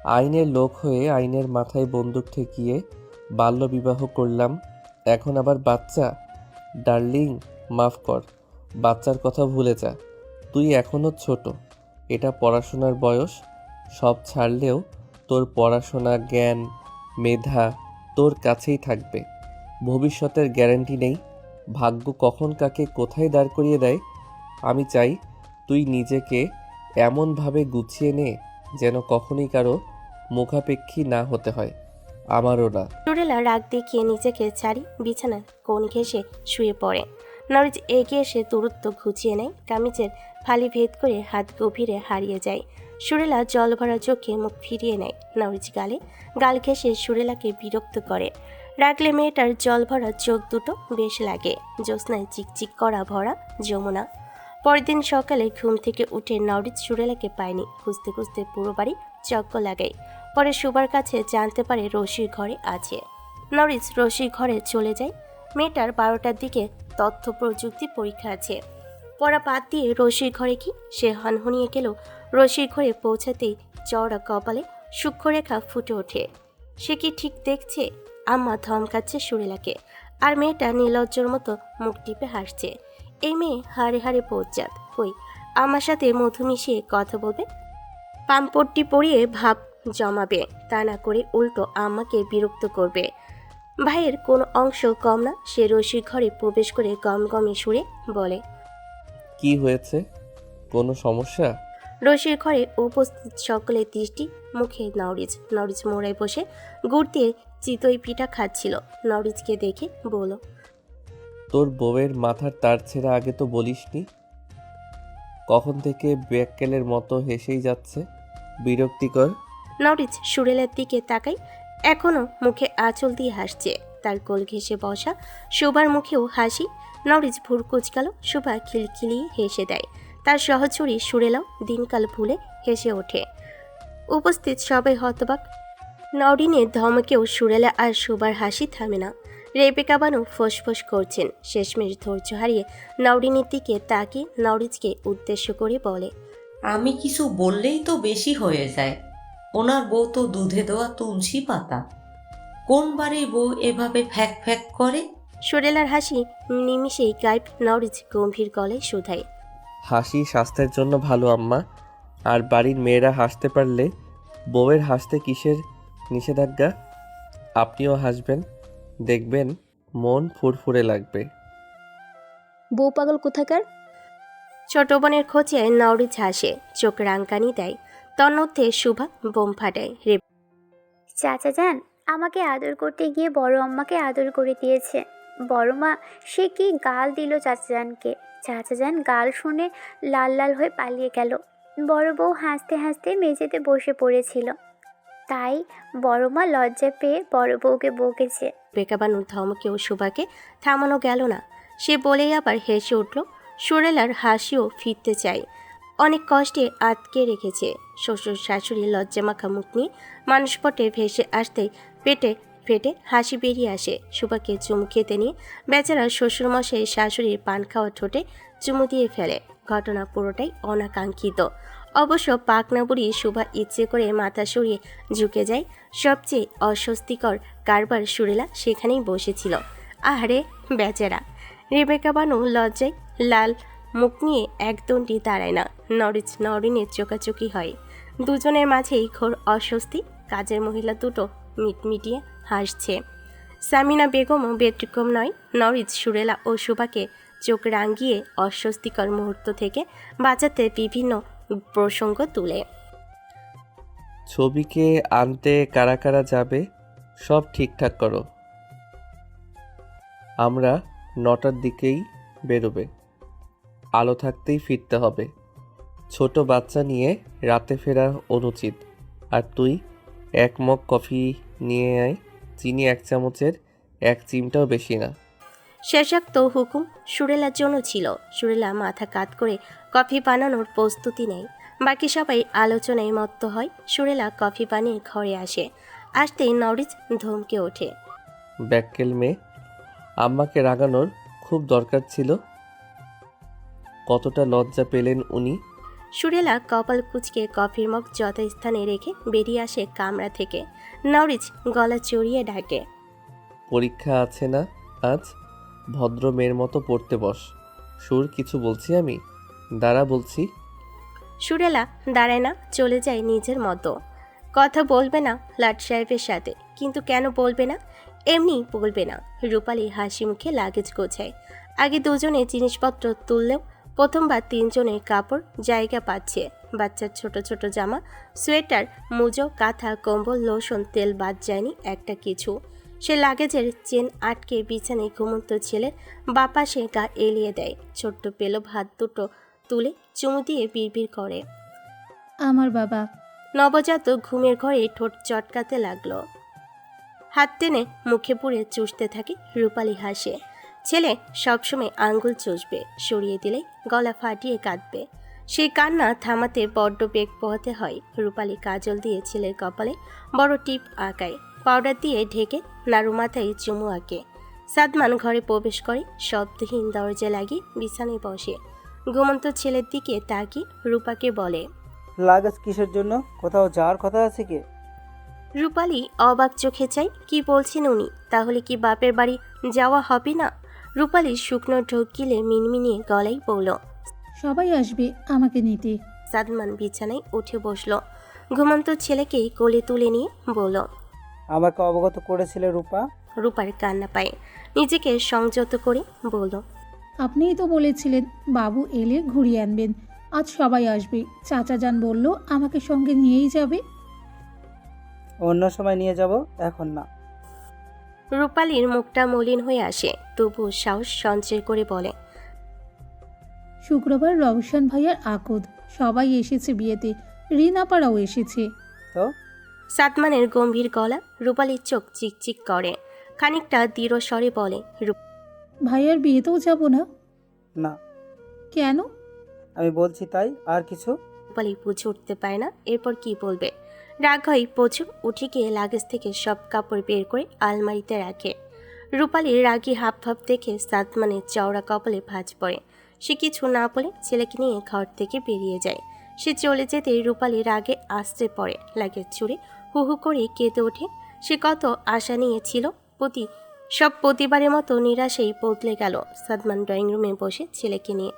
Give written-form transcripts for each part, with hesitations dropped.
আইনের লোক হয়ে আইনের মাথায় বন্দুক ঠেকিয়ে বাল্যবিবাহ করলাম, এখন আবার বাচ্চা? ডার্লিং, মাফ কর, বাচ্চার কথা ভুলে যা। তুই এখনো ছোট, এটা পড়াশোনার বয়স। সব ছাড়লেও তোর পড়াশোনা, জ্ঞান, মেধা তোর কাছেই থাকবে। ভবিষ্যতের গ্যারান্টি নেই, ভাগ্য কখন কাকে কোথায় দাঁড় করিয়ে দেয়। আমি চাই তুই নিজেকে এমনভাবে গুছিয়ে নে যেন কখনই কারো মুখাপেক্ষী না হতে হয়, আমারও না। সুরেলা রাগ দেখিয়ে নিজেকে ছাড়ি বিছানার কোণ ঘেঁষে শুয়ে পড়ে। নরিজ এগিয়ে এসে দূরত্ব ঘুচিয়ে নেয়, কামিজের ফালি ভেদ করে হাত গভীরে হারিয়ে যায়। সুরেলা জল ভরা চোখে মুখ ফিরিয়ে নেয়। নরিজ গাল ঘেঁষে সুরেলাকে বিরক্ত করে। রাগলে মেয়েটার জল ভরা চোখ দুটো বেশ লাগে। জ্যোৎস্নায় চিকচিক করা ভরা যমুনা। পরের দিন সকালে ঘুম থেকে উঠে নরিজ সুরেলাকে পায়নি। খুঁজতে খুঁজতে পুরো বাড়ি চক্কর লাগায়। পরে সুবার কাছে জানতে পারে রশির ঘরে আছে। নরিজ রশির ঘরে চলে যায়। মেয়েটার 12টার দিকে তথ্য প্রযুক্তি পরীক্ষা আছে। পড়া বাদ দিয়ে রশির ঘরে কি সে হনহনিয়ে গেল। রশির ঘরে পৌঁছাতেই চওড়া কপালে সূক্ষ্মরেখা ফুটে ওঠে। সে কি ঠিক দেখছে? আম্মা ধমকাচ্ছে সুরেলাকে, আর মেয়েটা নির্লজ্জর মতো মুখ টিপে হাসছে। এই মেয়ে হাড়ে হাড়ে পৌঁছাত, কই আমার সাথে মধু মিশিয়ে কথা বলবে, পামপট্টি পরিয়ে ভাব জমাবে, তা না করে উল্টো আম্মাকে বিরক্ত করবে। ভাইয়ের কোনো অংশ কম না। সে রশির ঘরে প্রবেশ করে গমগমে সুরে বলে, কি হয়েছে? কোনো সমস্যা? রশির ঘরে উপস্থিত সকলের দৃষ্টি মুখে নরিজ মোড়ায় বসে গুড় দিয়ে চিতই পিঠা খাচ্ছিল। নরিজকে দেখে বলল, তোর বউয়ের মাথার তার ছেঁড়া আগে তো বলিসনি। কখন থেকে ব্যাককেলের মতো হেসেই যাচ্ছে, বিরক্তিকর। নরিজ সুরেলার দিকে তাকাই, এখনো মুখে আঁচল দিয়ে হাসছে। তার কোল ঘেঁষে বসা শোভার মুখেও হাসি। নরিজ ভুর কুচকাল, শোভা খিলখিলিয়ে হেসে দেয়। তার সহচরী সুরেলাও দিনকাল ভুলে হেসে ওঠে। উপস্থিত সবাই হতবাক। নরিনের ধমকেও সুরেলা আর শোভার হাসি থামে না। রেবেকা বানু ফোঁস করছেন। শেষমেশ ধৈর্য হারিয়ে নরিনের দিকে তাকিয়ে নরিজকে উদ্দেশ্য করে বলে, আমি কিছু বললেই তো বেশি হয়ে যায়। ওনার বউ তো দুধে দেওয়া তুলসী পাতা। কোন বাড়ির বউ এভাবে ফ্যাক ফ্যাক করে? সুরেলার হাসি নিমিষেই গায়েব। নরিজ গম্ভীর গলায় শুধায়, হাসি স্বাস্থ্যের জন্য ভালো আম্মা, আর বাড়ির মেয়েরা হাসতে পারলে বউয়ের হাসতে কিসের নিষেধাজ্ঞা? আপনিও হাসবেন, দেখবেন মন ফুরফুরে লাগবে। বউ পাগল কোথাকার। ছোট বোনের খোঁচায় নরিজ হাসে, চোখ রাঙ্কানি দেয়। তন্মধ্যে শুভা বোম ফাটায়। চাচা যান আমাকে আদর করতে গিয়ে বড় আম্মাকে আদর করে দিয়েছে। বড় মা সে কি গাল দিল চাচাজানকে। চাচাজান গাল শুনে লাল লাল হয়ে পালিয়ে গেল। বড় বউ হাসতে হাসতে মেঝেতে বসে পড়েছিল, তাই বড় মা লজ্জা পেয়ে বড় বউকে বকেছে। বেকাবানুর ধমকেও শুভাকে থামানো গেল না। সে বলেই আবার হেসে উঠল। সুরেলার হাসিও ফিরতে চায়, অনেক কষ্টে আটকে রেখেছে। শ্বশুর শাশুড়ি লজ্জামাখা মুখ নিয়ে মানুষপটে ভেসে আসতেই পেটে ফেটে হাসি বেরিয়ে আসে। সুভাকে চুমু খেতে নিয়ে বেচারা শ্বশুরমশাই শাশুড়ির পান খাওয়া ঠোঁটে চুমু দিয়ে ফেলে। ঘটনা পুরোটাই অনাকাঙ্ক্ষিত। অবশ্য পাকনা বুড়ি শুভা ইচ্ছে করে মাথা সরিয়ে ঝুঁকে যায়। সবচেয়ে অস্বস্তিকর কারবার সুরেলা সেখানেই বসেছিল। আহারে বেচারা! রেবেকা বানু লজ্জায় লাল মুখ নিয়ে একদণ্ডই দাঁড়ায় না। নরিনের চোকাচোকি হয়। দুজনের মাঝেই ঘোর অস্বস্তি। কাজের মহিলা দুটো মিটমিটিয়ে হাসছে। সামিনা বেগমও ব্যতিক্রম নয়। নরিজ সুরেলা ও শুভাকে চোখ রাঙিয়ে অস্বস্তিকর মুহূর্ত থেকে বাঁচাতে বিভিন্ন প্রসঙ্গ তুলে। ছবিকে আনতে কারা কারা যাবে সব ঠিকঠাক করো, আমরা 9টার দিকেই বেরোবে, আলো থাকতেই ফিরতে হবে। ছোট বাচ্চা নিয়ে রাতে ফেরা অনুচিত। আর তুই 1 মগ কফি নিয়ে আয়, চিনি 1 চামচের 1 চিমটাও বেশি না। শেষাক্ত হুকুম সুরেলার জন্য ছিল। সুরেলা মাথা কাত করে কফি বানানোর প্রস্তুতি নেয়। বাকি সবাই আলোচনায় মত্ত হয়। সুরেলা কফি বানিয়ে ঘরে আসতেই নরিজ ধমকে ওঠে, ব্যাককেল মেয়ে, আম্মাকে রাগানোর খুব দরকার ছিল। কতটা লজ্জা পেলেন উনি। সুরেলা কপাল কুঁচকে কফির মগ যথাস্থানে রেখে বেরিয়ে আসে কামরা থেকে। নওরিজ গলা চড়িয়ে ডাকে, পরীক্ষা আছে না আজ? ভদ্র মেয়ের মতো পড়তে বস। সুর, কিছু বলছি আমি? দাঁড়া বলছি। সুরেলা দাঁড়ায় না, চলে যায় নিজের মতো। কথা বলবে না লাট সাহেবের সাথে, কিন্তু কেন বলবে না? এমনি বলবে না। রূপালী হাসি মুখে লাগেজ গোছায়। আগে দুজনে জিনিসপত্র তুললেও প্রথমবার তিনজনের কাপড় জায়গা পাচ্ছে। বাচ্চার ছোট ছোট জামা, সোয়েটার, মুজো, কাঁথা, কম্বল, লোশন, তেল বাদ যায়নি একটা কিছু। সে লাগেজের চেন আটকে বিছানায় ঘুমন্ত ছেলের বাপাশে গা এলিয়ে দেয়। ছোট্ট পেলব হাত দুটো তুলে চুমু দিয়ে বিড়বিড় করে। আমার বাবা। নবজাতক ঘুমের ঘরে ঠোঁট চটকাতে লাগলো। হাত টেনে মুখে পুড়ে চুষতে থাকে। রূপালী হাসে। ছেলে সবসময় আঙ্গুল চুষবে, সরিয়ে দিলেই গলা ফাটিয়ে কাঁদবে। সেই কান্না থামাতে বড্ড বেগ পোহাতে হয়। রূপালী কাজল দিয়ে ছেলের কপালে বড় টিপ আঁকায়, পাউডার দিয়ে ঢেকে নাড়ু মাথায় চুমু আঁকে। সাদমান ঘরে প্রবেশ করে, শব্দহীন দরজা লাগিয়ে বিছানায় বসে। ঘুমন্ত ছেলের দিকে তাকিয়ে রূপাকে বলে, লাগেজ কিসের জন্য? কোথাও যাওয়ার কথা আছে কি? রূপালী অবাক চোখে চাই, কি বলছেন উনি? তাহলে কি বাপের বাড়ি যাওয়া হবে না? রূপালী শুকনো ঢোক গিলে মিনমিনিয়ে গলায় বলল। সবাই আসবে আমাকে নিতে। সাদমান বিছানায় উঠে বসলো। ঘুমন্ত ছেলেকে কোলে তুলে নিয়ে বলল। আমাকে অবগত করেছিলে রূপা? রূপার কান্না পায়, নিজেকে সংযত করে বলল। আপনিই তো বলেছিলেন বাবু এলে ঘুরিয়ে আনবেন। আজ সবাই আসবে। চাচা যান বলল আমাকে সঙ্গে নিয়েই যাবে। অন্য সময় নিয়ে যাব, এখন না। রূপালীর মুখটা মলিন হয়ে আসে, তবু সাহস সঞ্চয় করে বলে। শুক্রবার রওশন ভাইয়ার আকদ, সবাই এসেছে বিয়েতে। রিনাপাড়াও এসেছে। তো সাদমানের গম্ভীর গলা। রূপালীর চোখ চিকচিক করে, খানিকটা দৃঢ় স্বরে বলে। ভাইয়ার বিয়েতেও যাব না। না, কেন? আমি বলছি তাই। আর কিছু? রূপালী বুঝে উঠতে পারে না এরপর কি বলবে। রাগ হয় প্রচুর। উঠে গিয়ে লাগেজ থেকে সব কাপড় বের করে আলমারিতে রাখে। রূপালীর রাগী হাব ভাব দেখে সাদমানের চওড়া কপালে ভাঁজ পড়ে। সে কিছু না বলে ছেলেকে নিয়ে ঘর থেকে বেরিয়ে যায়। সে চলে যেতে রূপালী রাগে আশ্রে পড়ে, লাগেজ ছুঁড়ে হু হু করে কেঁদে ওঠে। সে কত আশা নিয়েছিল, প্রতিবারের মতো নিরাশেই বদলে গেল। সাদমান ড্রয়িং রুমে বসে ছেলেকে নিয়ে।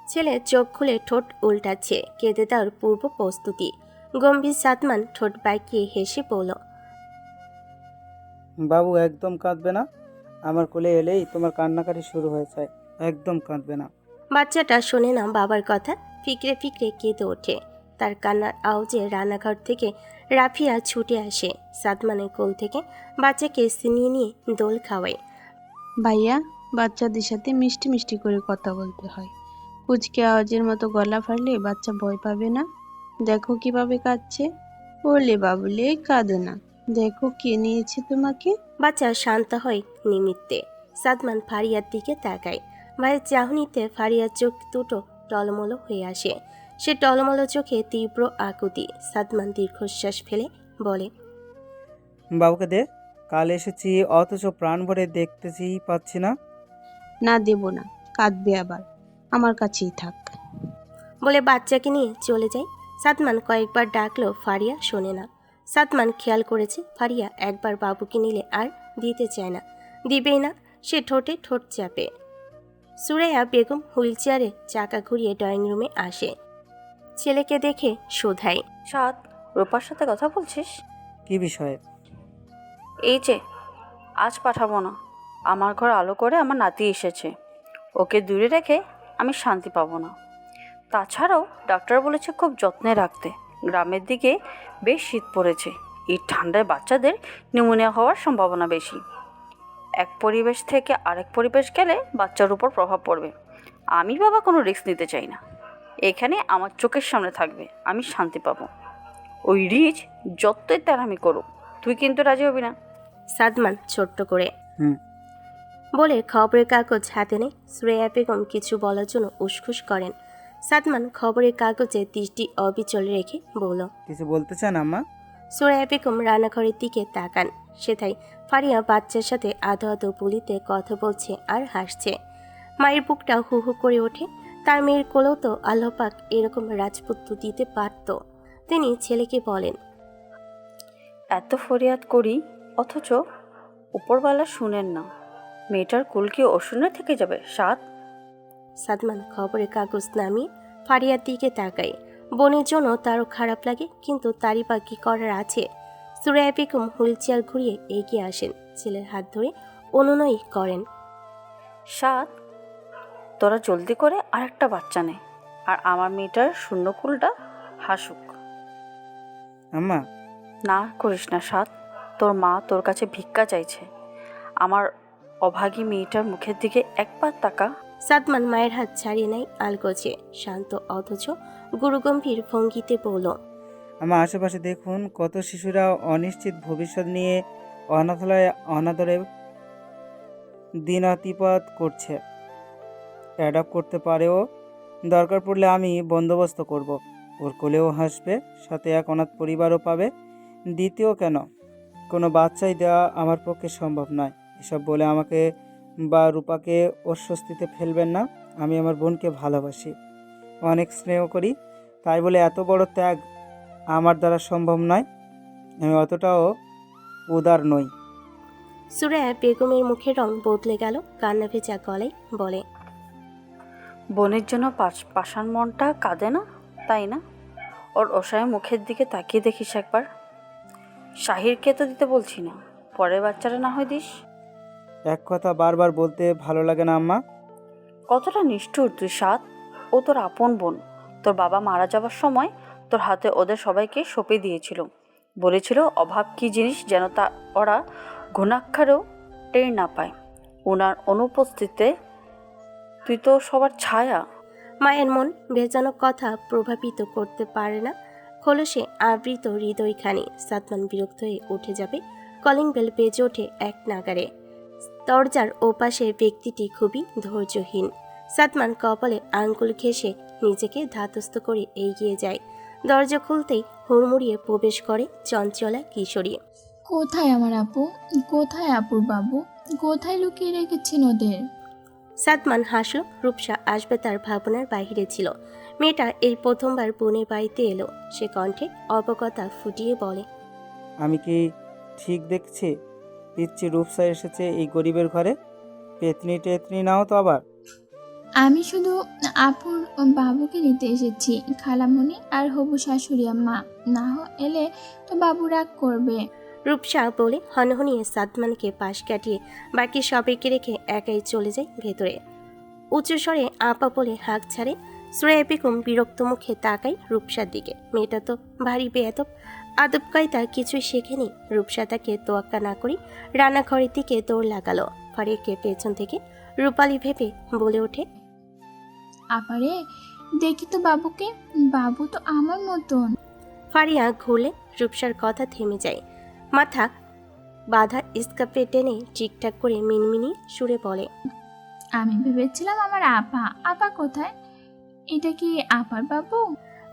ছেলে চোখ খুলে ঠোঁট উল্টাচ্ছে, কেঁদে দেওয়ার পূর্ব প্রস্তুতি। গম্ভীর সাদমান ঠোঁট বাঁকিয়ে হেসে বলল। বাবু একদম কাঁদবে না। আমার কোলে এলেই তোমার কান্নাকাটি শুরু হয়ে যায়। একদম কাঁদবে না। বাচ্চাটা শোনে না বাবার কথা, ফিকরে ফিকরে কেঁদে ওঠে। তার কান্নার আওয়াজে রান্নাঘর থেকে রাফিয়া ছুটে আসে। সাদমানের কোল থেকে বাচ্চাকে ছিনিয়ে নিয়ে দোল খাওয়ায়। ভাইয়া, বাচ্চাদের সাথে মিষ্টি মিষ্টি করে কথা বলতে হয়। কুচকে আওয়াজের মতো গলা ফাড়লে বাচ্চা ভয় পাবে না। দেখো কিভাবে কাঁদছে। বলে বাবুলে, কাঁদো না, দেখো কে নিয়েছে তোমাকে। বাচ্চা শান্ত হয় নিমিত্তে। সাদমান ফারিয়ার দিকে তাকায়। ভাইয়ের চাহনিতে ফারিয়ার চোখ দুটো টলমলো হয়ে আসে। সে টলমলো চোখে তীব্র আকুতি। সাদমান দীর্ঘশ্বাস ফেলে বলে। বাবুকে দে। কাল এসেছি অথচ প্রাণ ভরে দেখতেছি পাচ্ছি না। না, দেব না, কাঁদবে আবার। আমার কাছেই থাক। বলে বাচ্চাকে নিয়ে চলে যায়। সাদমান কয়েকবার ডাকলো, ফারিয়া শোনে না। সাদমান খেয়াল করেছে ফারিয়া একবার বাবুকে নিলে আর দিতে চায় না, দিবেই না। সে ঠোঁটে ঠোঁট চাপে। সুরাইয়া বেগম হুইল চেয়ারে চাকা ঘুরিয়ে ড্রয়িং রুমে আসে। ছেলেকে দেখে শোধায়। সাদ, রূপার সাথে কথা বলছিস? কি বিষয়ে? এই যে, আজ পাঠাবো না। আমার ঘর আলো করে আমার নাতি এসেছে। ওকে দূরে রেখে আমি শান্তি পাবো না। তাছাড়াও ডাক্তার বলেছে খুব যত্নে রাখতে। গ্রামের দিকে বেশ শীত পড়েছে। এই ঠান্ডায় বাচ্চাদের নিউমোনিয়া হওয়ার সম্ভাবনা বেশি। এক পরিবেশ থেকে আরেক পরিবেশ গেলে বাচ্চার উপর প্রভাব পড়বে। আমি বাবা কোনো রিস্ক নিতে চাই না। এখানে আমার চোখের সামনে থাকবে, আমি শান্তি পাবো। ওই রিচ যতই তেরামি করুক, তুই কিন্তু রাজি হবি না। সাদমান ছোট্ট করে হুম। বলে খবরের কাগজ হাতে নেয়। সুরাইয়া বেগম কিছু বলার জন্য উসখুস করেন। সাদমান খবরের কাগজে দৃষ্টি অবিচল রেখে বলল। কিছু বলতে চান আম্মা? সুরাইয়া বেগম রান্নাঘরের দিকে তাকান। সেথায় ফারিয়া বাচ্চার সাথে আধো আধো বলিতে কথা বলছে আর হাসছে। মায়ের বুকটা হু হু করে ওঠে। তার মেয়ের কোলেও তো আল্লাহ পাক এরকম রাজপুত্র দিতে পারত। তিনি ছেলেকে বলেন, এত ফরিয়াদ করি অথচ উপরওয়ালা শুনেন না। মেয়েটার কুল কি অশূন্য থেকে যাবে? সাত সাদমান খবরের কাগজ নামিয়ে ফারিয়ার দিকে তাকায়। বোনের জন্য তারও খারাপ লাগে, কিন্তু তারই বা কি করার আছে। সুরাইয়া বেগম হুইল চেয়ার ঘুরিয়ে এগিয়ে আসেন, ছেলের হাত ধরে অনুনয় করেন। সাত, তোরা জলদি করে আরেকটা বাচ্চা নে, আর আমার মেয়েটার শূন্যকুলটা হাসুক। আম্মা, না করিস না সাত, তোর মা তোর কাছে ভিক্ষা চাইছে। আমার অভাগী মেয়েটার মুখের দিকে একবার তাকা। সাদমান মায়ের হাত ছাড়িয়ে নেয় আলগোছে, শান্ত অথচ গুরুগম্ভীর ভঙ্গিতে বলল, আমার আশেপাশে দেখুন কত শিশুরা অনিশ্চিত ভবিষ্যৎ নিয়ে অনাথালয়ে অনাদরে দিনাতিপাত করছে। অ্যাডাপ্ট করতে পারেও, দরকার পড়লে আমি বন্দোবস্ত করব। ওর কোলেও হাসবে, সাথে এক অনাথ পরিবারও পাবে। দ্বিতীয় কেন, কোনো বাচ্চাই দেওয়া আমার পক্ষে সম্ভব নয়। এসব বলে আমাকে বা রূপাকে অস্বস্তিতে ফেলবেন না। আমি আমার বোনকে ভালোবাসি, অনেক স্নেহ করি, তাই বলে এত বড় ত্যাগ আমার দ্বারা সম্ভব নয়। আমি অতটাও উদার নই। সুরাইয়া বেগমের মুখের রং বদলে গেল, কান্না ভেজা গলায় বলে, বোনের জন্য পাষাণ মনটা কাঁদে না, তাই না? ওর অসহায় মুখের দিকে তাকিয়ে দেখিস একবার। শাহিরকে তো দিতে বলছি না, পরের বাচ্চাটা না হয় দিস। এক কথা বারবার বলতে ভালো লাগে না আম্মা? কতটা নিষ্ঠুর তুই সাত। ও তোর আপন বোন। তোর বাবা মারা যাবার সময় তোর হাতে ওদের সবাইকে সঁপে দিয়েছিল। বলেছিল অভাব কী জিনিস যেন তা ওরা ঘুণাক্ষরেও টের না পায়। ওনার অনুপস্থিতিতে তুই তো সবার ছায়া। মায়ের মন ভেজানো কথা প্রভাবিত করতে পারে না খোলসে আবৃত হৃদয়খানি। সাদমান বিরক্ত হয়ে উঠে যাবে, কলিং বেল বেজে ওঠে এক নাগারে। দরজার ওপাশে ব্যক্তিটি খুবই ধৈর্যহীন। সাদমান কপালে আঙ্গুল ঘেঁষে নিজেকে ধাতস্থ করে এগিয়ে যায়। দরজা খুলতেই হুড়মুড়িয়ে প্রবেশ করে চঞ্চলা কিশোরী। কোথায় আমার আপু? কোথায় আপুর বাবু? কোথায় লুকিয়ে রেখেছেন ওদের? সাদমান হাসল। রূপসা আসবে তার ভাবনার বাহিরে ছিল। মেয়েটা এই প্রথমবার বোনের বাড়িতে এলো। সে কণ্ঠে অবগতা ফুটিয়ে বলে, আমি কি ঠিক দেখছি? পিচ্ছি রূপসা এসেছে এই গরিবের ঘরে? পেতনি টেতনি নাও তো আবার? আমি শুধু আপুর বাবুকে নিতে এসেছি। খালামণি আর হবু শাশুড়ি আম্মা না এলে তো বাবু রাগ করবে। রূপসা বলে হনহনিয়ে সাদমানকে পাশ কাটিয়ে বাকি সবাইকে রেখে একাই চলে যায় ভেতরে। উঁচু স্বরে আপা বলে হাঁক ছাড়ে। সুরাইয়া বেগম বিরক্ত মুখে তাকায় রূপসার দিকে। মেয়েটা তো ভারী বেয়াদব, আদব কায়দা কিছুই শেখেনি। রূপসা তাকে তোয়াক্কা না করি রান্নাঘরের দিকে দৌড় লাগালো। ফারিয়াকে পেছন থেকে রূপালি ভেবে বলে ওঠে, আপারে দেখি তো বাবুকে, বাবু তো আমার মতন। ফারিয়া ঘুরলে রূপসার কথা থেমে যায়। মাথা বাঁধা স্কার্ফে টেনে ঠিকঠাক করে মিনমিনি সুরে বলে, আমি ভেবেছিলাম আমার আপা। আপা কোথায়? এটা কি আপার বাবু?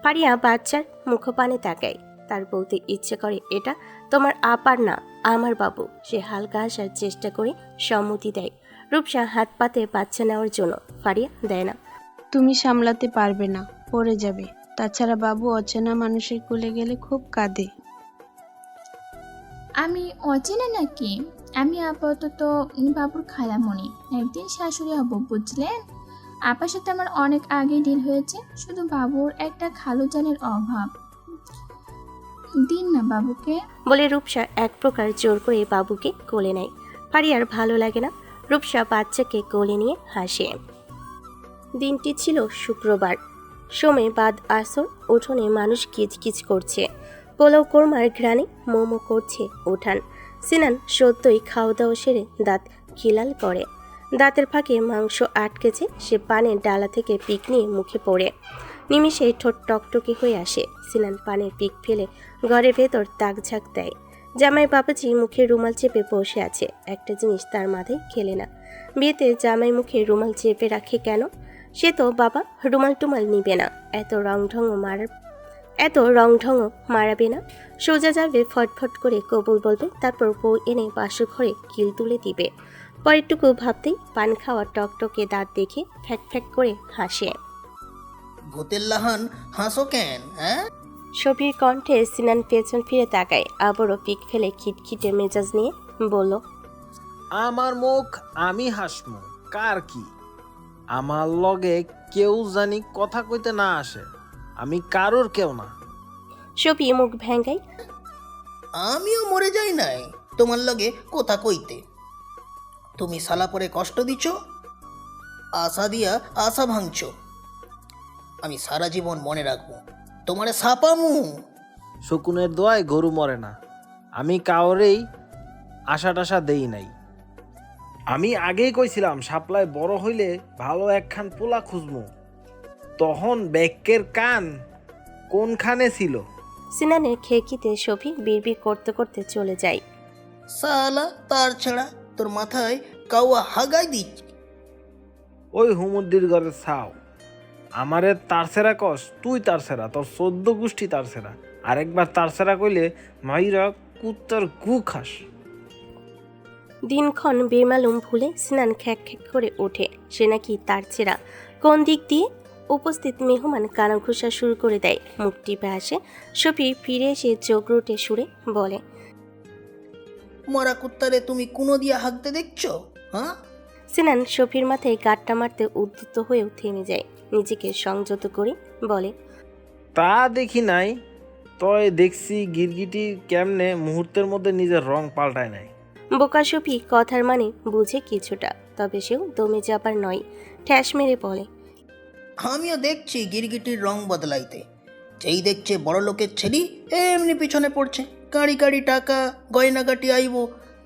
ফারিয়া বাচ্চার মুখপানে তাকায়। তার বলতে ইচ্ছে করে, এটা তোমার আপার না, আমার বাবু। সে হালকা হাসার চেষ্টা করে সম্মতি দেয়। রূপসা হাত পাতে বাচ্চা নেওয়ার জন্য, ফারিয়া দেয় না। তুমি সামলাতে পারবে না, পড়ে যাবে। তাছাড়া বাবু অচেনা মানুষের কোলে গেলে খুব কাঁদে। আমি অচেনা নাকি? আমি আপাতত বাবুর খালামণি, একদিন শাশুড়ি হব, বুঝলেন? আপার সাথে আমার অনেক আগে ডিল হয়েছে, শুধু বাবুর একটা খালুজানের অভাব। দিন না বাবুকে। বলে রূপসা এক প্রকার জোর করে বাবুকে কোলে নেয়। ফারিয়ার ভালো লাগে না। রূপসা বাচ্চাকে কোলে নিয়ে হাসে। দিনটি ছিল শুক্রবার। সময় বাদ আসর। উঠোনে মানুষ কিচকিচ করছে। পোলাও কোরমার ঘ্রাণে মোমো করছে উঠান। সিনান সদ্যই খাওয়া দাওয়া সেরে দাঁত খিলাল করে। দাঁতের ফাঁকে মাংস আটকেছে। সে পানের ডালা থেকে পিক নিয়ে মুখে পড়ে। নিমিষে ঠোঁট টকটকে হয়ে আসে। সিনান পানের পিক ফেলে ঘরের ভেতর তাকঝাক দেয়। জামাই বাবাজি মুখে রুমাল চেপে বসে আছে। একটা জিনিস তার মাথায় খেলে না, বিয়েতে জামাই মুখে রুমাল চেপে রাখে কেন? সে তো বাবা রুমাল টুমাল নিবে না। এত রং ঢঙও মারাবে না। সোজা যাবে, ফটফট করে কবুল বলবে, তারপর বউ এনে বাসু ঘরে কিল তুলে দিবে। পরেরটুকু ভাবতেই পান খাওয়া টকটকে দাঁত দেখে ফ্যাক ফ্যাক করে হাসে। ভূতের লাহান হাসো কেন, হ্যাঁ? শফির কণ্ঠে সিনান পেছন ফিরে তাকায়, আবারও পিক ফেলে খিটখিটে মেজাজ নিয়ে বলল, আমার মুখ আমি হাসমু, কার কি? আমার লগে কেউ জানি কথা কইতে না আসে, আমি কারোর কেউ না। শফি মুখ ভেঙ্গাই, আমিও মরে যাই নাই তোমার লগে কথা কইতে। তুমি সালা পরে কষ্ট দিছ, আশা দিয়া আশা ভাঙছ। আমি সারা জীবন মনে রাখবো, তোমারে ছাপামু। শকুনের দোয়ায় গরু মরে না, আমি কাউরেই আশা টাশা দেই নাই। আমি আগেই কইছিলাম শাপলায় বড় হইলে ভালো একখান পোলা খুঁজমু, তখন ব্যাক্যের কান কোনখানে ছিল? সিনানের খেকিতে শফি বিড়বিড় করতে করতে চলে যায়। সালা তার ছেড়া, তোর মাথায় কাউয়া হাগাই দিচ্ছি। ওই হুমুদ্দির ঘরে ছাও, আমারে তারসেরা কস, তুই তারসেরা, তোর 14 গোষ্ঠী তারসেরা। আরেকবার তারসেরা কইলে মাইরা কুত্তার গু খাস। দিনক্ষণ বেমালুম ভুলে সিনান খ্যাক খ্যাক করে ওঠে, সে নাকি তার ছেঁড়া। কোন দিক দিয়ে? উপস্থিত মেহমান কানাঘুষা শুরু করে দেয়। মুখ টিপে আসে শফি, ফিরে এসে চোখ রুটে সুরে বলে, মরা কুত্তারে তুমি কুনো দিয়া হাঁকতে দেখছো, হ্যাঁ? সিনান শফির মাথায় গাঁটটা মারতে উদ্যত হয়েও থেমে যায়, নিজেকে সংযত করে বলে, তা দেখি নাই, তয় দেখছি গিরগিটি কেমনে মুহূর্তের মধ্যে নিজের রং পাল্টায় নাই। বোকা শফি কথার মানে বুঝে কিছুটা, তবে সেও দমে যাবার নয়, ঠ্যাস মেরে বলে, আমিও দেখছি গিরগিটির রং বদলাইতে। যেই দেখছে বড় লোকের ছেলে এমনি পিছনে পড়ছে, কাড়ি কাড়ি টাকা গয়নাগাটি আইব,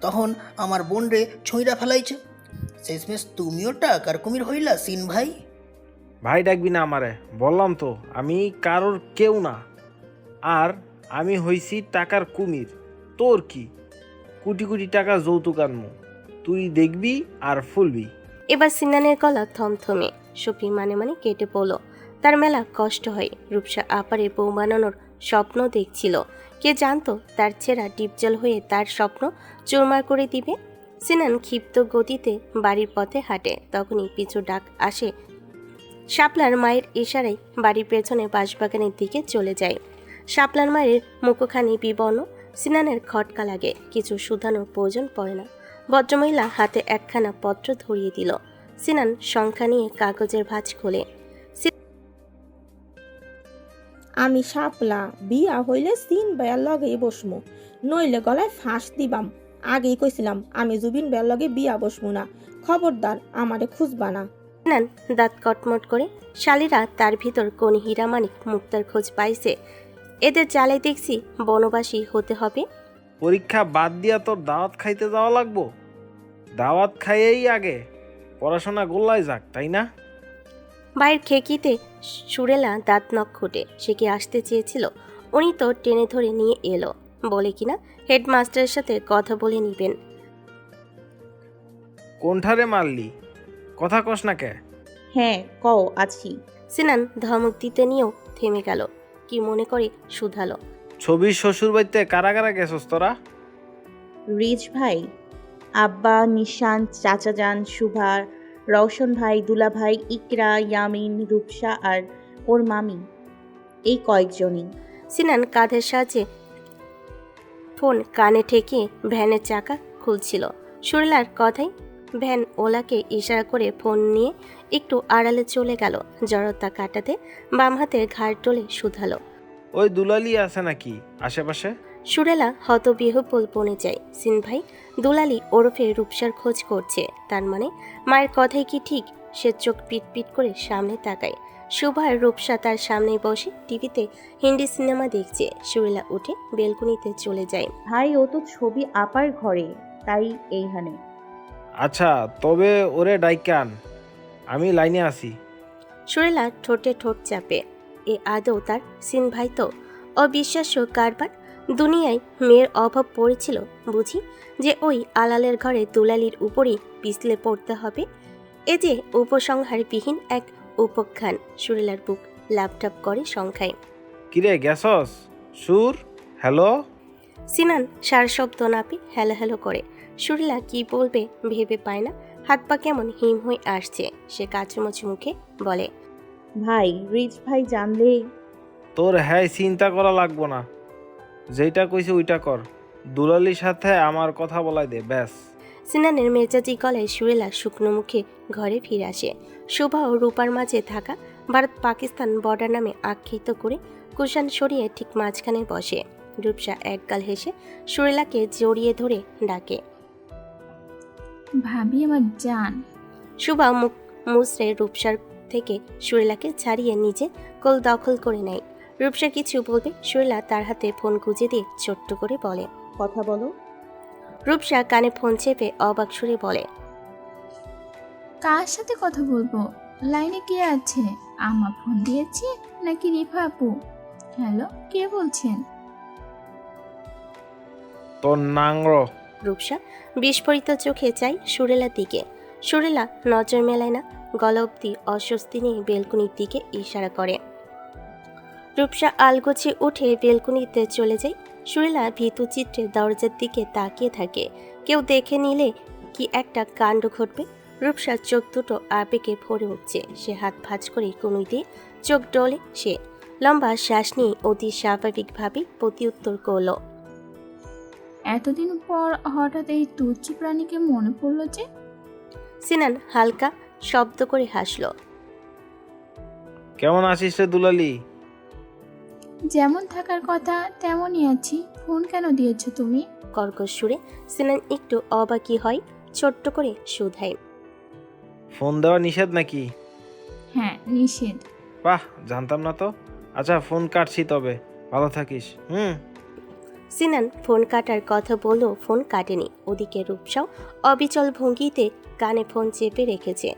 তখন আমার বোন রে ছুঁইরা ফেলাইছে। শেষমেশ তুমিও টাকার কুমির হইলা সিন ভাই। ভাই ডাকবি না আমারে, বললাম তো আমি কারোর কেউ না। আর আমি হইছি টাকার কুমির, তোর কি? কোটি কোটি টাকা যৌতুক আনমু, তুই দেখবি আর ফুলবি। এবার সিনানের গলা থমথমে। শফি মানে মানে কেটে পড়ল, তার মেলা কষ্ট হয়। রূপসা আপারে বউ বানানোর স্বপ্ন দেখছিল, কে জানতো তার ছেঁড়া ডিপজল হয়ে তার স্বপ্ন চুরমার করে দিবে। সিনান ক্ষিপ্ত গতিতে বাড়ির পথে হাঁটে, তখনই পিছু ডাক আসে। শাপলার মায়ের ইশারায় বাড়ির পেছনে বাঁশবাগানের দিকে চলে যায়। শাপলার মায়ের মুখখানি বিবর্ণ, সিনানের খটকা লাগে, কিছু শুধানোর প্রয়োজন পড়ে না। ভদ্রমহিলা হাতে একখানা পত্র ধরিয়ে দিল। সিনান সংখ্যা নিয়ে কাগজের ভাঁজ খোলে। আমি শাপলা, বিয়া হইলে সিন বেয়ার লগে বসমু, নইলে গলায় ফাঁস দিবাম। আগেই কইছিলাম আমি জুবিন বেয়ার লগে বিয়া বসমু না, খবরদার আমারে খুঁজবা না। সিনান দাঁত কটমট করে, শালিরা তার ভিতর কোন হীরামানিক মুক্তার খোঁজ পাইছে, এদের জ্বালাই দেখছি বনবাসী হতে হবে। পরীক্ষা বাদ দিয়া তোর দাওয়াত খাইতে যাওয়া লাগবো? দাওয়াত খাইয়েই আগে পড়াশোনা গোল্লায় যাক, তাই না? বাইরের খেকিতে সুরেলা দাঁত নখ খুঁটে, সে কি আসতে চেয়েছিল? উনি তো টেনে ধরে নিয়ে এলো, বলে কিনা হেডমাস্টারের সাথে কথা বলে নিবেন। কোনঠারে মারলি, কথা কস না কে? হ্যাঁ কও আছি। সিনান ধমক দিতে নিয়েও থেমে গেল, কি মনে করে শুধালো, ছবির শ্বশুর বাড়িতে কারা কারা গেছস তোরা? রিজ ভাই, আব্বা, নিশান, চাচা যান, সুভা, রওশন ভাই, দুলা ভাই, ইকরা, ইয়ামিন, রূপসা আর ওর মামি, এই কয়েকজনই। সিনান কাঁধের সাহায্যে ফোন কানে ঠেকিয়ে ভ্যানের চাকা খুলছিল। সুরেলার কথাই ভ্যান ওলাকে ইশারা করে ফোন নিয়ে একটু আড়ালে চলে গেল। জড়তা কাটাতে বাম হাতের ঘাড় টোলে শুধালো, ওই দুলালি আছে নাকি আশেপাশে? সুরেলা হতবিহ্বল বনে যায়। সিন ভাই দুলালি ওরফে রূপসার খোঁজ করছে, তার মানে মায়ের কথাই কি ঠিক? সে চোখ পিটপিট করে সামনে তাকায়। সুভার রূপসা তার সামনে বসে টিভিতে হিন্দি সিনেমা দেখছে। সুরেলা উঠে বেলকুনিতে চলে যায়। ভাই ও তো ছবি আপার ঘরে, তাই এইখানে। আচ্ছা, তবে ওরে ডাইকান, আমি লাইনে আছি। সুরেলা ঠোঁটে ঠোঁট চাপে, এ আদৌ তার সিন ভাই তো? অবিশ্বাস্য কারবার। দুনিয়ায় মেয়ের অভাব পড়েছিল বুঝি, যে ওই আলালের ঘরে দুলালির উপরই পিছলে পড়তে হবে? এ যে উপসংহারবিহীন এক উপখ্যান। সুরেলার বুক ল্যাপটপ করে সংখ্যায়। কিরে গেছস? সুর, হ্যালো? সিনান সার শব্দ না পেয়ে হ্যালো হ্যালো করে। সুরেলা কি বলবে ভেবে পায় না, হাত পা কেমন হিম হয়ে আসছে। সে কাচুমচু মুখে বলে, ভাই, রিচ ভাই জানলে। তোর হ্যাঁ চিন্তা করা লাগবো না, যেটা কইছে ওইটা কর। দুলালির সাথে আমার কথা বলাই দে ব্যাস। সিনানের মেজাজি গলায় সুরেলা শুকনো মুখে ঘরে ফিরে আসে। শোভা ও রূপার মাঝে থাকা ভারত পাকিস্তান বর্ডার নামে আখ্যায়িত করে কুশান সরিয়ে ঠিক মাঝখানে বসে। রূপসা একগাল হেসে সুরেলাকে জড়িয়ে ধরে ডাকে, ভাবি আমার জান। শোভা মুখ মুচড়ে রূপসার থেকে সুরেলাকে ছাড়িয়ে নিজে কোল দখল করে নেয়। রূপসা কিছু বলবে, সুরেলা তার হাতে ফোন গুঁজে দিয়ে ছোট্ট করে বলে, কথা বলো। রূপসা কানে ফোন চেপে অবাক সুরে বলে, কার সাথে কথা বলবো? লাইনে কে আছে? আমা ফোন দিয়েছে নাকি রিফা আপু? হ্যালো, কে বলছেন? তোর নাংর। রূপসা বিস্ফোরিত চোখে চাই সুরেলার দিকে। সুরেলা নজর মেলায় না, গলা অব্দি অস্বস্তি নিয়ে বেলকুনির দিকে ইশারা করে। রূপসা আলগোছে উঠে বেলকুনিতে চলে যায়। সুরেলা ভীতু চিত্রে দরজার দিকে তাকিয়ে থাকে, কেউ দেখে নিলে কি একটা কাণ্ড ঘটবে। রূপসার চোখ দুটো আবেগে ভরে উঠছে। সে হাত ভাঁজ করে কনুই দিয়ে চোখ ডলে। সে লম্বা শ্বাস নিয়ে অতি স্বাভাবিকভাবে প্রতিউত্তর করল, এতদিন পর হঠাৎ এই তুচ্ছ প্রাণীকে মনে পড়লো যে? সিনান হালকা শব্দ করে হাসল, কেমন আছিস রে দুলালি? যেমন থাকার কথা তেমনই আছি। ফোন কেন দিয়েছো তুমি? কর্কশ সুরে সিনান একটু অবাকি হয়, ছোট্ট করে শুধায়, ফোন দেওয়া নিষেধ নাকি? হ্যাঁ, নিষেধ। বাহ, জানতাম না তো। আচ্ছা ফোন কাটছি, তবে ভালো থাকিস। সিনান ফোন কাটার কথা বললেও ফোন কাটেনি। ওদিকে রূপসাও অবিচল ভঙ্গিতে কানে ফোন চেপে রেখেছে।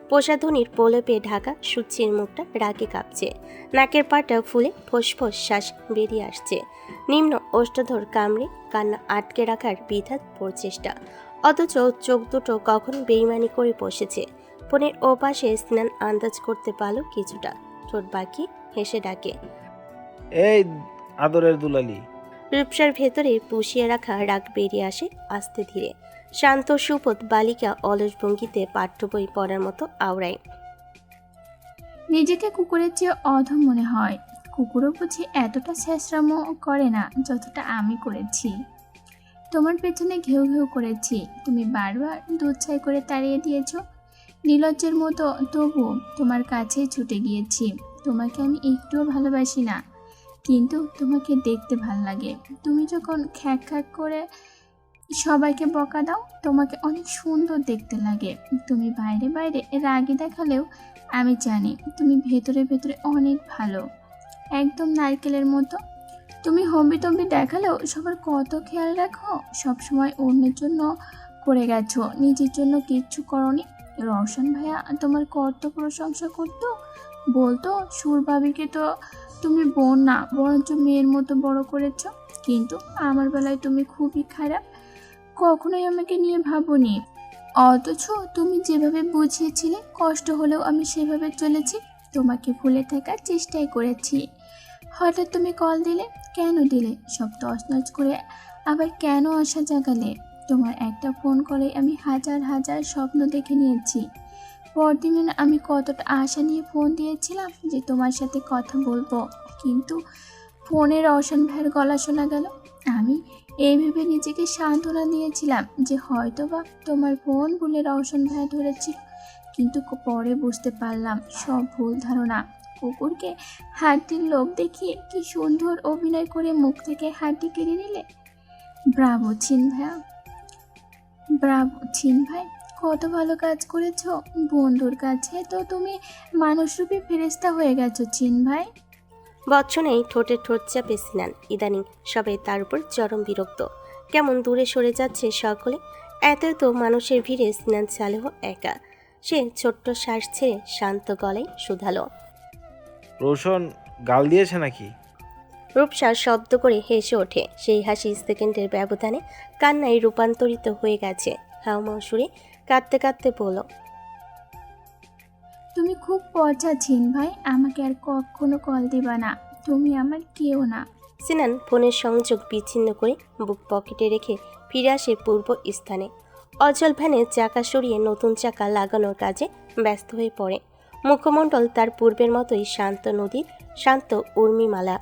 প্রসাধনীর প্রলেপে ঢাকা সুচির মুখটা রাগে কাঁপছে। নাকের পাটা ফুলে ফোঁস শ্বাস বেরিয়ে আসছে। নিম্ন ওষ্ঠধর কামড়ে কান্না আটকে রাখার বৃথা প্রচেষ্টা, অথচ চোখ দুটো কখন বেইমানি করে বসেছে। ফোনের ওপাশে সিনান আন্দাজ করতে পারল কিছুটা, ঠোঁট বাকি হেসে ডাকে, এই আদরের দুলালি। রূপসার ভেতরে পুষিয়ে রাখা রাগ বেরিয়ে আসে আস্তে ধীরে। শান্ত সুপথ বালিকা অলস ভঙ্গিতে পাঠ্য বই পড়ার মতো আওড়ায়, নিজেকে কুকুরের চেয়ে অধম মনে হয়। কুকুরও বুঝি এতটা শেষরামো করে না যতটা আমি করেছি। তোমার পেছনে ঘেউ ঘেউ করেছি, তুমি বারবার দুধ ছাই করে তাড়িয়ে দিয়েছ। নির্লজ্জের মতো তবু তোমার কাছেই ছুটে গিয়েছি। তোমাকে আমি একটুও ভালোবাসি না, কিন্তু তোমাকে দেখতে ভাল লাগে। তুমি যখন খ্যাক খ্যাক করে সবাইকে বকা দাও, তোমাকে অনেক সুন্দর দেখতে লাগে। তুমি বাইরে বাইরে রাগি দেখালেও আমি জানি তুমি ভেতরে ভেতরে অনেক ভালো, একদম নারকেলের মতো। তুমি হম্বিতম্বি দেখালেও সবার কত খেয়াল রাখো। সবসময় অন্যের জন্য করে গেছো, নিজের জন্য কিচ্ছু করনি। রওশন ভাইয়া তোমার কত প্রশংসা করতো, বলতো সুরভাবিকে তো তুমি বোন না বরঞ্চ মেয়ের মতো বড় করেছ। কিন্তু আমার বেলায় তুমি খুবই খারাপ, কখনোই আমাকে নিয়ে ভাবোনি। অথচ তুমি যেভাবে বুঝিয়েছিলে, কষ্ট হলেও আমি সেভাবে চলেছি। তোমাকে ভুলে থাকার চেষ্টাই করেছি। হঠাৎ তুমি কল দিলে, কেন দিলে? সব তছনছ করে আবার কেন আশা জাগালে? তোমার একটা ফোন কলে আমি হাজার হাজার স্বপ্ন দেখে নিয়েছি। পরদিন আমি কতটা আশা নিয়ে ফোন দিয়েছিলাম যে তোমার সাথে কথা বলবো, কিন্তু ফোনের রওশন ভাইয়ের গলা শোনা গেল। আমি এই ভেবে নিজেকে সান্ত্বনা দিয়েছিলাম যে হয়তো বা তোমার ফোন ভুলে রওশন ভাইয়া ধরেছিল, কিন্তু পরে বুঝতে পারলাম সব ভুল ধারণা। কুকুরকে হাড্ডির লোভ দেখিয়ে কি সুন্দর অভিনয় করে মুখ থেকে হাড্ডি কেড়ে নিলে। ব্রাভো চিন ভাইয়া, ব্রাভো চিন ভাই, কত ভালো কাজ করেছো। বন্ধুর কাছে তো তুমি মানুষরূপী ফেরেশতা হয়ে গেছো চিন ভাই। বচ্চনেই ঠোঁটে ঠোঁট চাপে সিনান। ইদানিং সবাই তার উপর চরম বিরক্ত। কেমন দূরে সরে যাচ্ছে সকলে। এত মানুষের ভিড়ে সিনান চালেহ একা। সে ছোট্ট শ্বাস ছেড়ে শান্ত গলায় শুধালো, রোশন গাল দিয়েছে নাকি? রূপসা শব্দ করে হেসে ওঠে। সেই হাসি সেকেন্ডের ব্যবধানে কান্নায় রূপান্তরিত হয়ে গেছে। হাউমাউ সুরে কাঁদতে কাঁদতে বলল, তুমি খুব পচা চিন ভাই, আমাকে আর কখনো কল দিবা না। তুমি আমার কেউ না। সিনান ফোনের সংযোগ বিচ্ছিন্ন করে বুক পকেটে রেখে ফিরে আসে পূর্ব স্থানে। অচল ভ্যানে চাকা সরিয়ে নতুন চাকা লাগানোর কাজে ব্যস্ত হয়ে পড়ে। মুখমণ্ডল তার পূর্বের মতোই শান্ত নদীর শান্ত উর্মিমালা।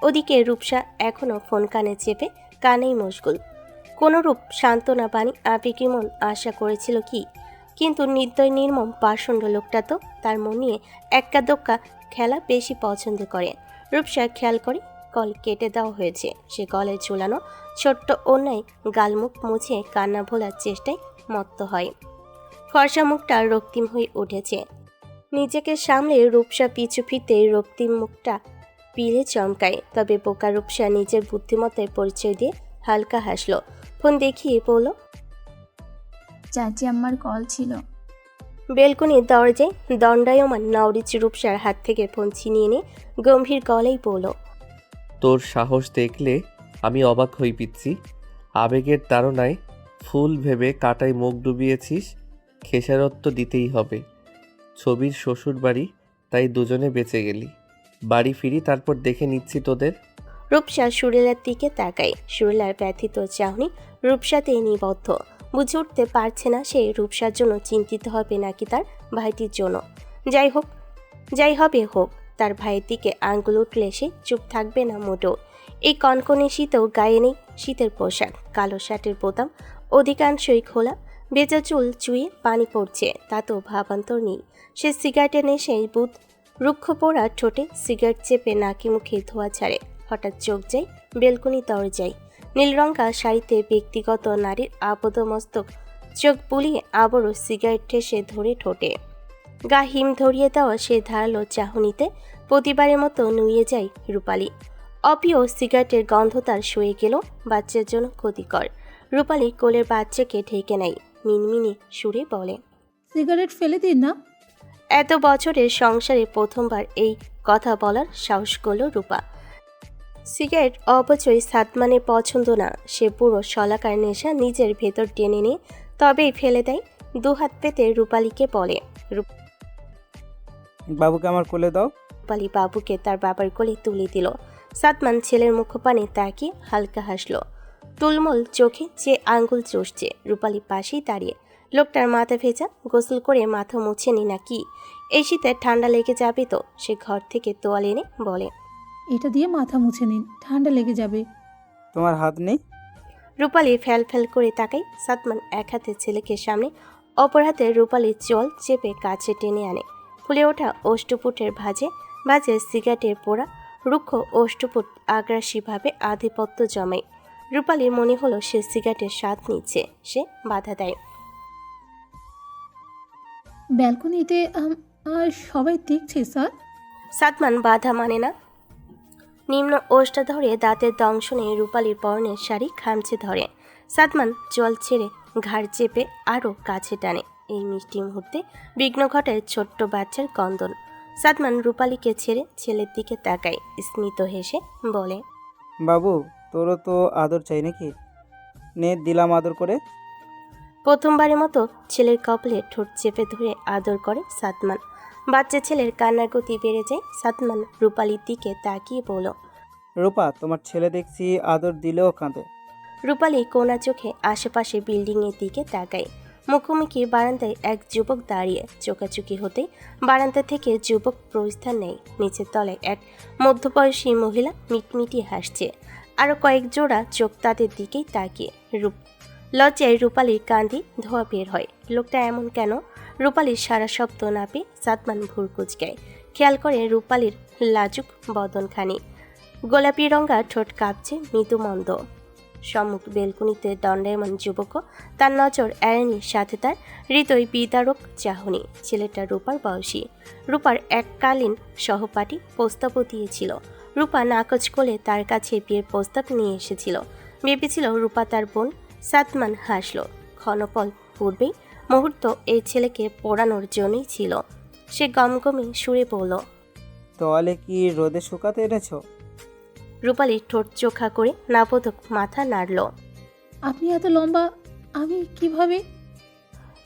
ওদিকে রূপসা এখনও ফোন কানে চেপে কানেই মশগুল। কোনরূপ সান্ত্বনা বাণী আবেগী মন আশা করেছিল কি, কিন্তু নির্দয় নির্মম পাষণ্ড লোকটা তো তার মন নিয়ে এক্কা দোক্কা খেলা বেশি পছন্দ করে। রূপসা খেয়াল করে কল কেটে দেওয়া হয়েছে। সে গলে ঝুলানো ছোট্ট অন্যায় গালমুখ মুছে কান্না ভোলার চেষ্টায় মত্ত হয়। ফর্সা মুখটা রক্তিম হয়ে উঠেছে। নিজেকে সামলে রূপসা পিছু ফিরতে রক্তিম মুখটা পিলে চমকায়। তবে বোকা রূপসা নিজের বুদ্ধিমত্তায় পরিচয় দিয়ে হালকা হাসল। ফোন দেখিয়ে বলল, চাচি আমার কল ছিল। বেলকনির দরজায় দণ্ডায়মান নওরিচ রূপসার হাত থেকে ফোন ছিনিয়ে নিয়ে গম্ভীর গলায় বলল, তোর সাহস দেখলে আমি অবাক হই পিচ্ছি। আবেগের তাড়নায় ফুল ভেবে কাটায় মুখ ডুবিয়েছিস। খেসারত্ব দিতেই হবে। ছবির শ্বশুর বাড়ি, তাই দুজনে বেঁচে গেলি। বাড়ি ফিরি, তারপর দেখে নিচ্ছি তোদের। রূপসা সুরেলার দিকে তাকায়। সুরেলার ব্যথিত চাহনি রূপসাতেই নিবদ্ধ। বুঝে উঠতে পারছে না সে রূপসার জন্য চিন্তিত হবে নাকি তার ভাইটির জন্য। যাই হবে হোক, তার ভাইয়ের দিকে আঙ্গুল উঠলে সে চুপ থাকবে না মোটেও। এই কনকনে শীতেও গায়ে নেই শীতের পোশাক। কালো শার্টের বোতাম অধিকাংশই খোলা। ভেজা চুল চুয়ে পানি পড়ছে, তাতেও ভাবান্তর নেই। সে সিগারেটের নেশায় বুধ রুক্ষ পোড়া ঠোঁটে সিগারেট চেপে নাকি মুখে ধোয়া ছাড়ে। হঠাৎ চোখ যায় বেলকনি দরজায়। নীলরঙা শাড়িতে ব্যক্তিগত নারীর আবদ্ধমস্তক চোখ বুলিয়ে আবারও সিগারেট ঠেসে ধরে ঠোঁটে। গা হিম ধরিয়ে দেওয়া সে ধারালো চাহনিতে প্রতিবারের মতো নুয়ে যায় রূপালী। অপিও সিগারেটের গন্ধ তার সয়ে গেল বাচ্চার জন্য ক্ষতিকর। রূপালী কোলের বাচ্চাকে ঢেকে নেয়, মিনমিনি সুরে বলে, সিগারেট ফেলে দিন না। এত বছরের সংসারে প্রথমবার এই কথা বলার সাহস করল রূপা। সিগারেট অবচয় সাদমানের পছন্দ না। সে পুরো শলাকার নেশা নিজের ভেতর টেনে নিয়ে তবেই ফেলে দেয়। দুহাত পেতে রূপালীকে বলে, বাবুকে আমার কোলে দাও। রূপালী বাবুকে তার বাবার কোলে তুলে দিল। সাদমান ছেলের মুখপানে তাকিয়ে হালকা হাসল। তুলমুল চোখে যে আঙ্গুল চষছে। রূপালী পাশেই দাঁড়িয়ে। লোকটার মাথা ভেজা, গোসল করে মাথা মুছে নি নাকি? এই শীতে ঠান্ডা লেগে যাবে তো। সে ঘর থেকে তোয়াল এনে বলে, এটা দিয়ে মাথা মুছে নিন, ঠান্ডা লেগে যাবে। তোমার হাত নেই? রূপালী ফ্যাল ফ্যাল করে তাকাই। সাদমান এক হাতে ছেলেকে সামনে, অপর হাতে রূপালীর চোয়াল চেপে কাছে টেনে আনে। ফুলে ওঠা অষ্টপুটের ভাজে সিগারেটের পোড়া রুক্ষ অষ্টপুট আগ্রাসীভাবে আধিপত্য জমায়। রূপালীর মনে হলো সে সিগারেটের স্বাদ নিচ্ছে। সে বাধা দেয়। ব্যালকনিতে সবাই দেখছে স্যার। সাদমান বাধা মানে না। নিম্ন ওষ্টা ধরে দাঁতের দংশনে রূপালীর পরনের শাড়ি খামচে ধরে। সাদমান জল ছেড়ে ঘাড় চেপে আরও কাছে টানে। এই মিষ্টি মুহূর্তে বিঘ্ন ঘটায় ছোট্ট বাচ্চার কন্দন। সাদমান রূপালীকে ছেড়ে ছেলের দিকে তাকায়, স্মিত হেসে বলে, বাবু, তোরও তো আদর চাই নাকি? নে, দিলাম আদর করে। প্রথমবারের মতো ছেলের কপালে ঠোঁট চেপে ধরে আদর করে সাদমান। বাচ্চা ছেলের কান্নার গতি বেড়ে যায়। সাদমান রূপালীর দিকে তাকিয়ে বলল, রূপা, তোমার ছেলে দেখছি আদর দিলেও কাঁদে। রূপালী কোনা চোখে আশেপাশে বিল্ডিংয়ের দিকে তাকায়। মুখোমুখি বারান্দায় এক যুবক দাঁড়িয়ে। চোকাচুকি হতেই বারান্দা থেকে যুবক প্রস্থান নেয়। নিচের তলায় এক মধ্যবয়সী মহিলা মিটমিটিয়ে হাসছে। আরও কয়েক জোড়া চোখ তাদের দিকেই তাকিয়ে। লজ্জায় রূপালীর কান্দি ধোয়া বের হয়। লোকটা এমন কেন? রূপালীর সারা শব্দ না পেয়ে সাদমান ভুর কুচকায়। খেয়াল করে রূপালীর লাজুক বদনখানি, গোলাপি রঙা ঠোঁট কাঁপছে মৃদু মন্দ। সম্মুখ বেলকুনিতে দণ্ডায়মান যুবকও তার নজর এড়েনি, সাথে তার হৃদয় বিদারক চাহনি। ছেলেটা রূপার বয়সী, রূপার এককালীন সহপাঠী। প্রস্তাবও দিয়েছিল। রূপা নাকচ করে তার কাছে বিয়ের প্রস্তাব নিয়ে এসেছিল। ভেবেছিল রূপা তার বোন। সাদমান হাসল। ক্ষণপল পূর্বেই মুহূর্ত এই ছেলেকে পোড়ানোর জন্যই ছিল। সে গমগমে সুরে বলল, তোয়ালে কি রোদে শুকাতে এনেছ? রূপালী ঠোঁট চোখা করে নাবোধক মাথা নাড়ল। আপনি এত লম্বা, আমি কিভাবে?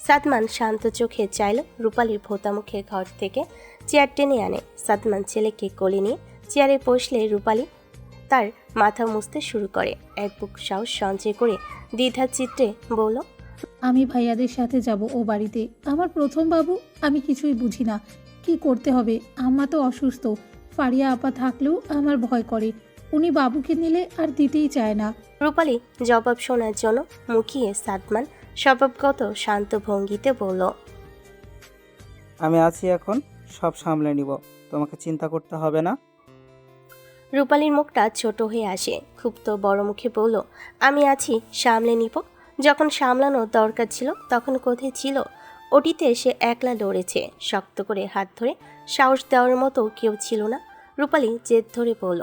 সাদমান শান্ত চোখে চাইল রূপালীর ভোতা মুখে ঘর থেকে চেয়ার টেনে আনে। সাদমান ছেলেকে কোলে নিয়ে চেয়ারে বসলে রূপালী তার মাথা মুছতে শুরু করে। এক বুক সাহস সঞ্চয় করে দ্বিধা চিত্রে বলল, আমি ভাইয়াদের সাথে যাব ও বাড়িতে। আমার প্রথম বাবু, আমি কিছুই বুঝি না। কি করতে হবে? আম্মা তো অসুস্থ। ফারিয়া আপা থাকলেও আমার ভয় করে। উনি বাবুকে নিলে আর দিতেই চায় না। রূপালী জবাব শোনার জন্য মুখিয়ে সাদমান স্বভাবগত শান্ত ভঙ্গিতে বলল, আমি আছি, এখন সব সামলে নিব, তোমাকে চিন্তা করতে হবে না। রূপালীর মুখটা ছোট হয়ে আসে। খুব তো বড় মুখে বলল, আমি আছি, সামলে নিব। যখন সামলানোর দরকার ছিল তখন কোথায় ছিল? ওটিতে সে একলা লড়েছে। শক্ত করে হাত ধরে সাহস দেওয়ার মতো কেউ ছিল না। রূপালী জেদ ধরে বলল,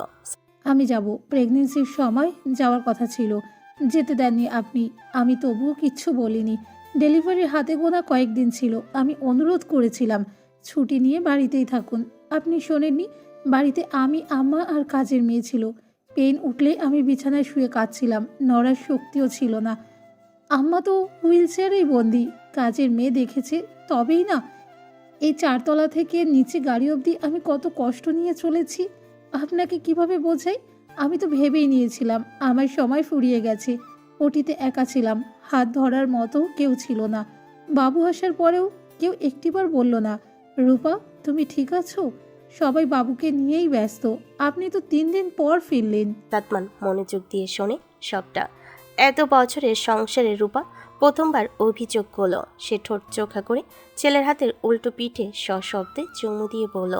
আমি যাব। প্রেগনেন্সির সময় যাওয়ার কথা ছিল, যেতে দেননি আপনি। আমি তবুও কিচ্ছু বলিনি। ডেলিভারির হাতে গোনা কয়েকদিন ছিল। আমি অনুরোধ করেছিলাম ছুটি নিয়ে বাড়িতেই থাকুন। আপনি শোনেননি। বাড়িতে আমি, আম্মা আর কাজের মেয়ে ছিল। পেন উঠলে আমি বিছানায় শুয়ে কাঁদছিলাম, নড়ার শক্তিও ছিল না। আম্মা তো হুইল চেয়ারেই বন্দি। কাজের মেয়ে দেখেছে তবেই না। এই 4 তলা থেকে নিচে গাড়ি অবধি আমি কত কষ্ট নিয়ে চলেছি আপনাকে কিভাবে বোঝাই? আমি তো ভেবেই নিয়েছিলাম আমার সময় ফুরিয়ে গেছে। ওটিতে একা ছিলাম, হাত ধরার মতো কেউ ছিল না। বাবু আসার পরেও কেউ একটিবার বলল না, রূপা তুমি ঠিক আছো? সবাই বাবুকে নিয়েই ব্যস্ত। আপনি তো 3 দিন পর ফিরলেন। সাদমান মনোযোগ দিয়ে শোনে সবটা। এত বছরের সংসারে রূপা প্রথমবার অভিযোগ করল। সে ঠোঁট চোখা করে ছেলের হাতের উল্টো পিঠে সশব্দে চুমু দিয়ে বলল,